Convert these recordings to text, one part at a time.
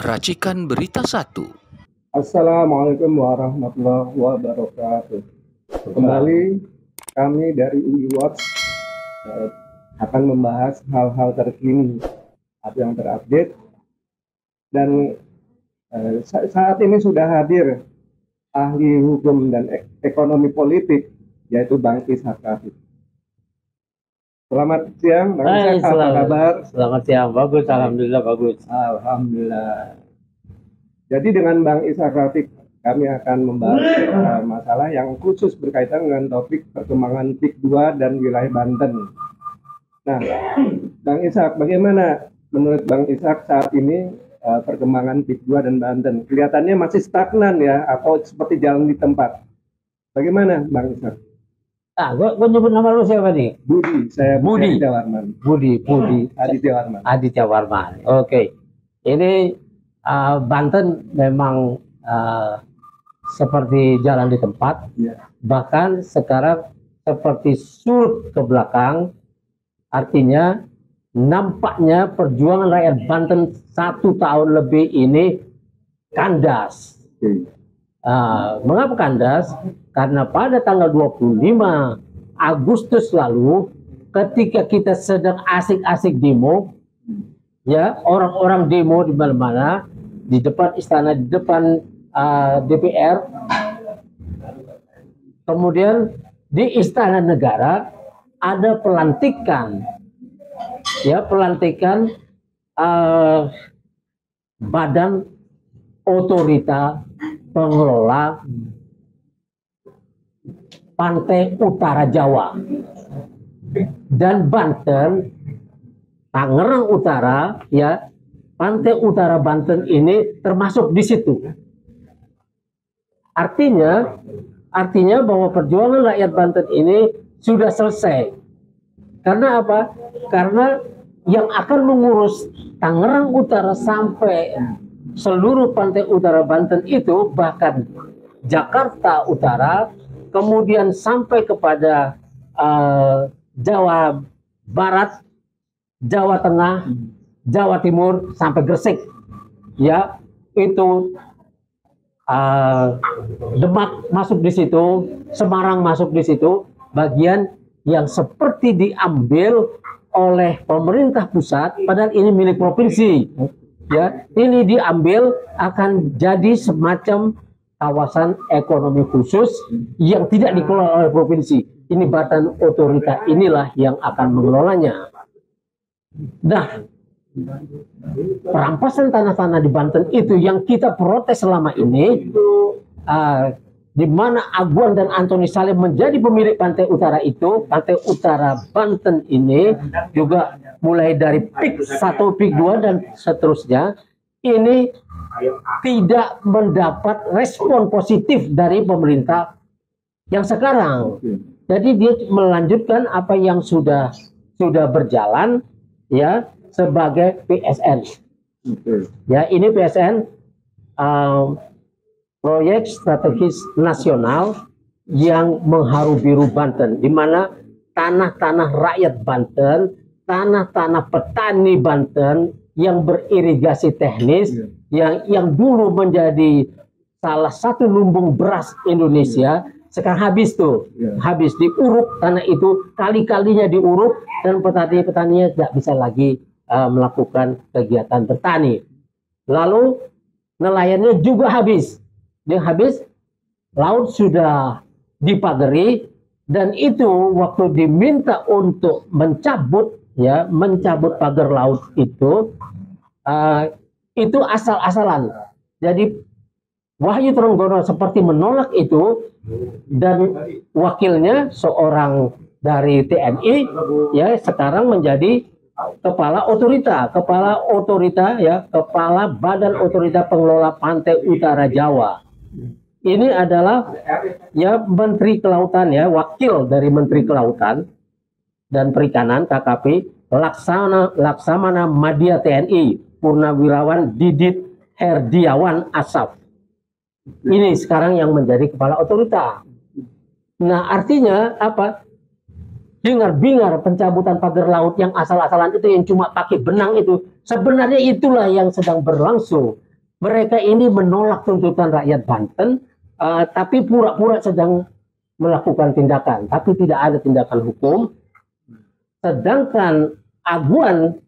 Racikan Berita 1. Assalamualaikum warahmatullahi wabarakatuh. Kembali kami dari UI Watch akan membahas hal-hal terkini yang terupdate, dan saat ini sudah hadir ahli hukum dan ekonomi politik, yaitu Bang Ishak Rafiq. Selamat siang, Bang Ishak. Apa kabar? Selamat siang, bagus, alhamdulillah bagus. Alhamdulillah. Jadi dengan Bang Ishak Rafiq kami akan membahas masalah yang khusus berkaitan dengan topik perkembangan PIK 2 dan wilayah Banten. Nah, Bang Ishak, bagaimana menurut Bang Ishak saat ini perkembangan PIK 2 dan Banten? Kelihatannya masih stagnan ya, atau seperti jalan di tempat. Bagaimana Bang Ishak? Gue nyebut nama lu siapa nih? Budi, saya Budi. Aditya Warman. Budi. Aditya Warman. Oke. Ini Banten memang seperti jalan di tempat. Ya. Bahkan sekarang seperti surut ke belakang. Artinya nampaknya perjuangan rakyat Banten 1 tahun lebih ini kandas. Mengapa kandas? Karena pada tanggal 25 Agustus lalu, ketika kita sedang asik-asik demo, ya, orang-orang demo di mana-mana, di depan istana, di depan DPR, kemudian di Istana Negara ada pelantikan, ya, pelantikan badan otorita pengelola Pantai Utara Jawa dan Banten, Tangerang Utara, ya, Pantai Utara Banten ini termasuk di situ. Artinya bahwa perjuangan rakyat Banten ini sudah selesai. Karena apa? Karena yang akan mengurus Tangerang Utara sampai seluruh Pantai Utara Banten itu, bahkan Jakarta Utara, kemudian sampai kepada Jawa Barat, Jawa Tengah, Jawa Timur, sampai Gresik, ya, itu Demak masuk di situ, Semarang masuk di situ, bagian yang seperti diambil oleh pemerintah pusat, padahal ini milik provinsi, ya, ini diambil akan jadi semacam kawasan ekonomi khusus yang tidak dikelola oleh provinsi. Ini badan otorita inilah yang akan mengelolanya. Nah, perampasan tanah-tanah di Banten itu yang kita protes selama ini, di mana Aguan dan Antoni Salim menjadi pemilik Pantai Utara itu, Pantai Utara Banten ini juga mulai dari PIK 1, PIK 2 dan seterusnya, ini tidak mendapat respon positif dari pemerintah yang sekarang. Jadi dia melanjutkan apa yang sudah berjalan, ya, sebagai PSN. Ya, ini PSN, proyek strategis nasional yang mengharu biru Banten, di mana tanah-tanah rakyat Banten, tanah-tanah petani Banten yang beririgasi teknis, yang dulu menjadi salah satu lumbung beras Indonesia, sekarang habis tuh, habis diuruk tanah itu, kali-kalinya diuruk, dan petani-petaninya tidak bisa lagi melakukan kegiatan bertani. Lalu nelayannya juga habis, dia habis, laut sudah dipagari, dan itu waktu diminta untuk mencabut, ya, mencabut pagar laut itu asal-asalan. Jadi Wahyu Trenggono seperti menolak itu, dan wakilnya seorang dari TNI, ya, sekarang menjadi kepala otorita, ya, kepala badan otorita pengelola Pantai Utara Jawa. Ini adalah, ya, Menteri Kelautan, ya, wakil dari Menteri Kelautan dan Perikanan KKP, Laksamana Madya TNI, Purnawirawan Didit Herdiawan Asaf. Ini sekarang yang menjadi kepala otorita. Nah, artinya apa? Bingar-bingar pencabutan pagar laut yang asal-asalan itu, yang cuma pakai benang itu, sebenarnya itulah yang sedang berlangsung. Mereka ini menolak tuntutan rakyat Banten, tapi pura-pura sedang melakukan tindakan, tapi tidak ada tindakan hukum. Sedangkan Aguan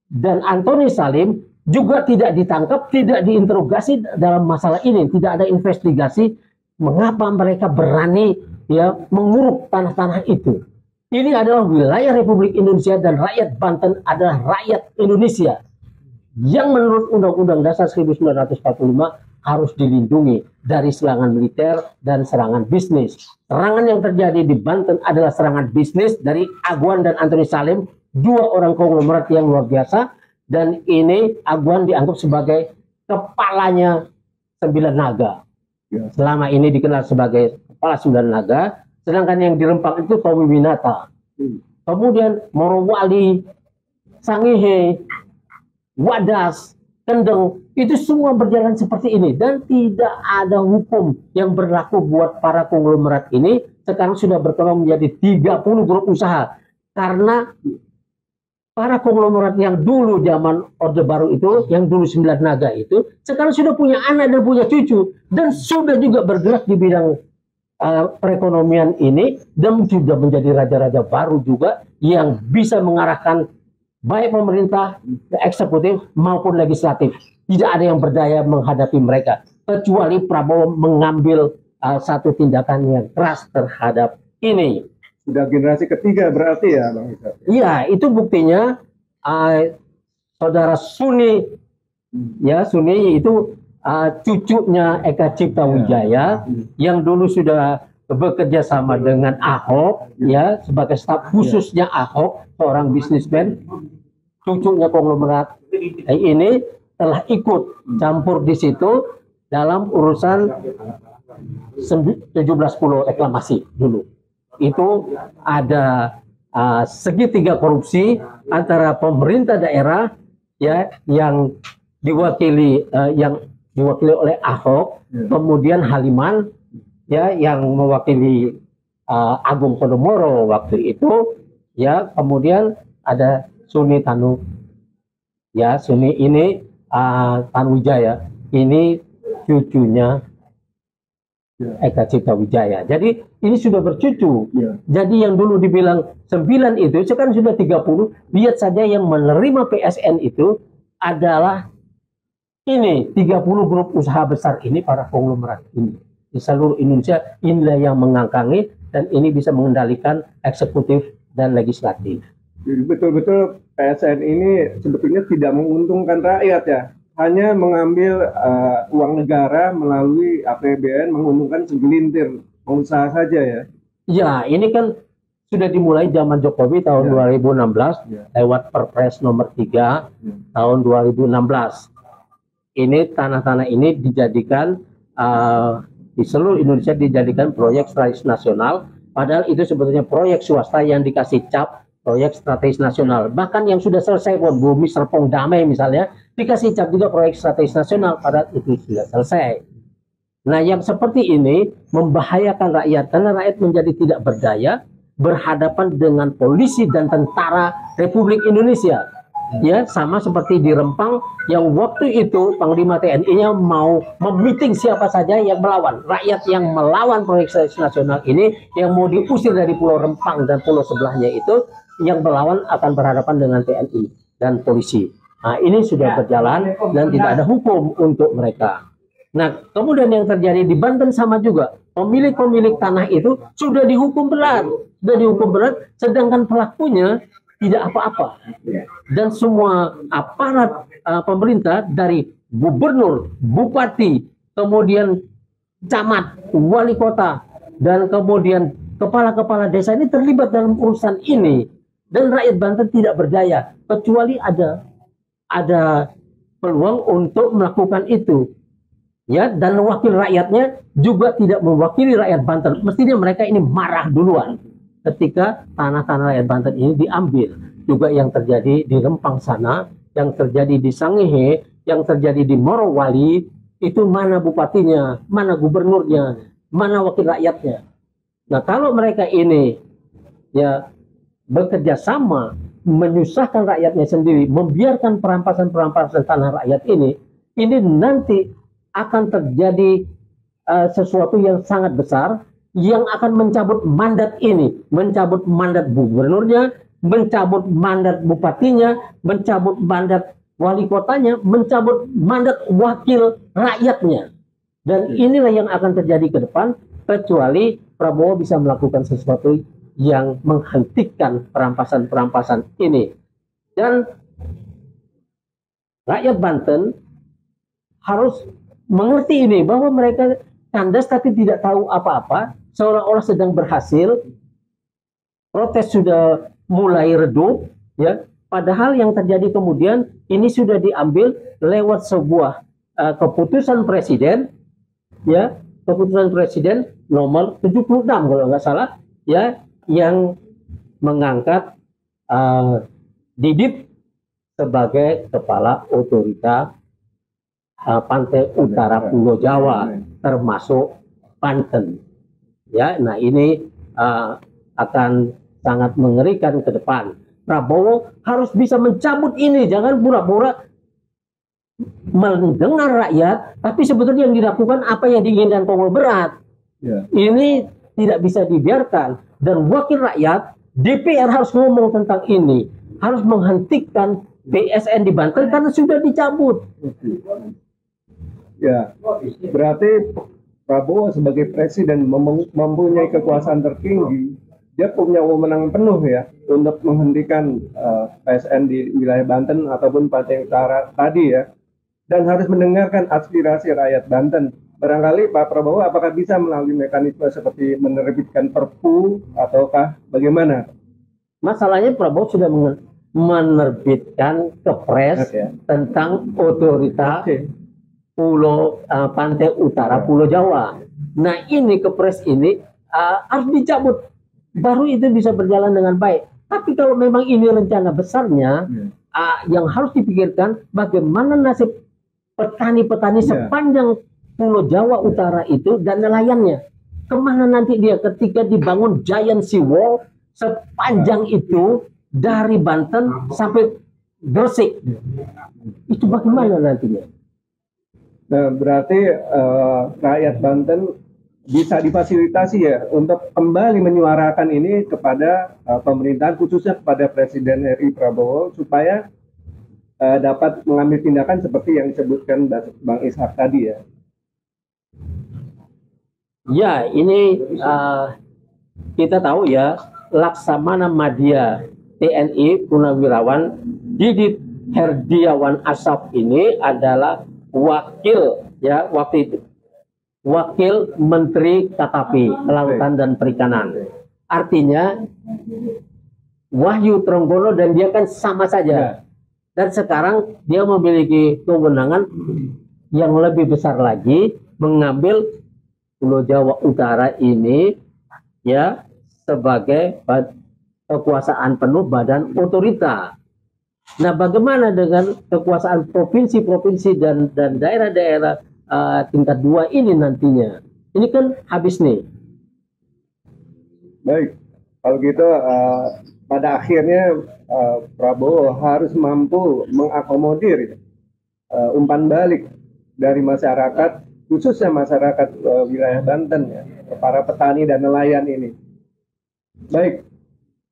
dan Antoni Salim juga tidak ditangkap, tidak diinterogasi dalam masalah ini, tidak ada investigasi mengapa mereka berani ya menguruk tanah-tanah itu. Ini adalah wilayah Republik Indonesia dan rakyat Banten adalah rakyat Indonesia yang menurut Undang-Undang Dasar 1945 harus dilindungi dari serangan militer dan serangan bisnis. Serangan yang terjadi di Banten adalah serangan bisnis dari Aguan dan Antoni Salim, dua orang konglomerat yang luar biasa, dan ini Aguan dianggap sebagai kepalanya 9 naga. Selama ini dikenal sebagai kepala 9 naga, sedangkan yang di Rempang itu Tommy Winata. Kemudian Morowali, Sangihe, Wadas, Kendeng, itu semua berjalan seperti ini dan tidak ada hukum yang berlaku buat para konglomerat ini. Sekarang sudah berkembang menjadi 30 grup usaha karena para konglomerat yang dulu zaman Orde Baru itu, yang dulu 9 naga itu, sekarang sudah punya anak dan punya cucu dan sudah juga bergerak di bidang perekonomian ini dan sudah menjadi raja-raja baru juga yang bisa mengarahkan baik pemerintah, eksekutif maupun legislatif. Tidak ada yang berdaya menghadapi mereka, kecuali Prabowo mengambil satu tindakan yang keras terhadap ini. Sudah generasi ketiga berarti ya, Bang Isa? Iya, itu buktinya saudara Suni, ya Suni itu cucunya Eka Cipta Wijaya yang dulu sudah bekerja sama dengan Ahok, ya sebagai staf khususnya Ahok, seorang bisnismen, cucunya konglomerat ini telah ikut campur di situ dalam urusan 1710 reklamasi dulu. Itu ada segitiga korupsi antara pemerintah daerah ya yang diwakili oleh Ahok, kemudian Haliman ya yang mewakili Agung Podomoro waktu itu, ya kemudian ada Suni Tanu, ya Suni ini Tanuwijaya ini cucunya Eka Cipta Wijaya. Jadi ini sudah bercucu. Jadi yang dulu dibilang 9 itu sekarang sudah 30. Lihat saja yang menerima PSN itu adalah ini 30 grup usaha besar ini, para konglomerat ini di seluruh Indonesia. Inilah yang mengangkangi dan ini bisa mengendalikan eksekutif dan legislatif. Jadi betul-betul PSN ini sebetulnya tidak menguntungkan rakyat ya, hanya mengambil uang negara melalui APBN, menguntungkan segelintir pengusaha saja ya. Ya, ini kan sudah dimulai zaman Jokowi tahun 2016 lewat Perpres nomor 3 tahun 2016. Ini tanah-tanah ini dijadikan di seluruh Indonesia dijadikan proyek strategis nasional, padahal itu sebetulnya proyek swasta yang dikasih cap proyek strategis nasional. Bahkan yang sudah selesai Bumi Serpong Damai misalnya dikasih cap juga proyek strategis nasional, padahal itu sudah selesai. Nah, yang seperti ini membahayakan rakyat karena rakyat menjadi tidak berdaya berhadapan dengan polisi dan tentara Republik Indonesia. Ya, sama seperti di Rempang yang waktu itu Panglima TNI-nya mau memiting siapa saja yang melawan. Rakyat yang melawan proyek strategis nasional ini yang mau diusir dari Pulau Rempang dan pulau sebelahnya itu, yang melawan akan berhadapan dengan TNI dan polisi. Nah, ini sudah berjalan dan tidak ada hukum untuk mereka. Nah, kemudian yang terjadi di Banten sama juga. Pemilik-pemilik tanah itu sudah dihukum berat. Sedangkan pelakunya tidak apa-apa. Dan semua aparat pemerintah dari gubernur, bupati, kemudian camat, wali kota, dan kemudian kepala-kepala desa ini terlibat dalam urusan ini. Dan rakyat Banten tidak berdaya, kecuali ada peluang untuk melakukan itu. Ya, dan wakil rakyatnya juga tidak mewakili rakyat Banten. Mestinya mereka ini marah duluan ketika tanah-tanah rakyat Banten ini diambil. Juga yang terjadi di Rempang sana, yang terjadi di Sangihe, yang terjadi di Morowali, itu mana bupatinya, mana gubernurnya, mana wakil rakyatnya. Nah, kalau mereka ini ya bekerja sama menyusahkan rakyatnya sendiri, membiarkan perampasan-perampasan tanah rakyat ini, ini nanti akan terjadi sesuatu yang sangat besar yang akan mencabut mandat ini, mencabut mandat gubernurnya, mencabut mandat bupatinya, mencabut mandat wali kotanya, mencabut mandat wakil rakyatnya. Dan inilah yang akan terjadi ke depan, kecuali Prabowo bisa melakukan sesuatu yang menghentikan perampasan-perampasan ini. Dan rakyat Banten harus mengerti ini, bahwa mereka kandas tapi tidak tahu apa-apa, seolah-olah sedang berhasil, protes sudah mulai redup, ya. Padahal yang terjadi kemudian ini sudah diambil lewat sebuah keputusan presiden, ya, keputusan presiden nomor 76 kalau nggak salah, ya, yang mengangkat Didit sebagai kepala otorita pantai utara Pulau Jawa, termasuk Banten. Ya, nah ini akan sangat mengerikan ke depan. Prabowo harus bisa mencabut ini, jangan pura-pura mendengar rakyat, tapi sebetulnya yang dilakukan apa yang diinginkan konglomerat. Ya. Ini tidak bisa dibiarkan, dan wakil rakyat DPR harus ngomong tentang ini, harus menghentikan BSN di Banten karena sudah dicabut. Ya, berarti Prabowo sebagai presiden mempunyai kekuasaan tertinggi, dia punya wewenang penuh ya untuk menghentikan PSN di wilayah Banten ataupun Pantai Utara tadi ya, dan harus mendengarkan aspirasi rakyat Banten. Barangkali Pak Prabowo apakah bisa melalui mekanisme seperti menerbitkan Perpu ataukah bagaimana? Masalahnya Prabowo sudah menerbitkan kepres tentang otorita Pulau Pantai Utara Pulau Jawa. Nah ini kepres ini harus dicabut, baru itu bisa berjalan dengan baik. Tapi kalau memang ini rencana besarnya, yang harus dipikirkan bagaimana nasib petani-petani sepanjang Pulau Jawa Utara itu dan nelayannya. Kemana nanti dia ketika dibangun giant seawall sepanjang itu dari Banten sampai Gresik. Itu bagaimana nantinya? Nah, berarti rakyat Banten bisa difasilitasi ya untuk kembali menyuarakan ini kepada pemerintahan, khususnya kepada Presiden RI Prabowo, supaya dapat mengambil tindakan seperti yang disebutkan Bang Ishak tadi ya. Ya, ini kita tahu ya, Laksamana Madya TNI Purnawirawan Didit Herdiawan Asaf ini adalah wakil ya waktu itu wakil Menteri KKP Kelautan dan Perikanan. Artinya Wahyu Trenggono dan dia kan sama saja. Dan sekarang dia memiliki kewenangan yang lebih besar lagi, mengambil Pulau Jawa Utara ini ya sebagai kekuasaan penuh badan otorita. Nah, bagaimana dengan kekuasaan provinsi-provinsi dan daerah-daerah tingkat 2 ini nantinya? Ini kan habis nih. Baik, kalau gitu pada akhirnya Prabowo harus mampu mengakomodir umpan balik dari masyarakat, khususnya masyarakat wilayah Banten ya, para petani dan nelayan ini. Baik,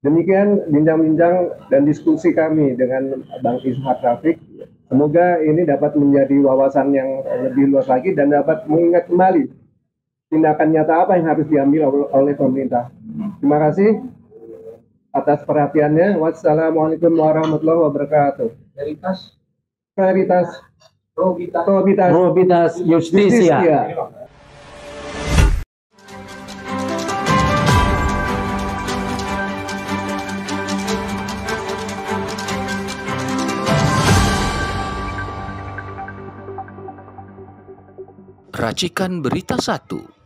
demikian bincang-bincang dan diskusi kami dengan Bang Ishak Rafiq. Semoga ini dapat menjadi wawasan yang lebih luas lagi dan dapat mengingat kembali tindakan nyata apa yang harus diambil oleh pemerintah. Terima kasih atas perhatiannya. Wassalamualaikum warahmatullahi wabarakatuh. Veritas Probitas Justisia. Racikan Berita 1.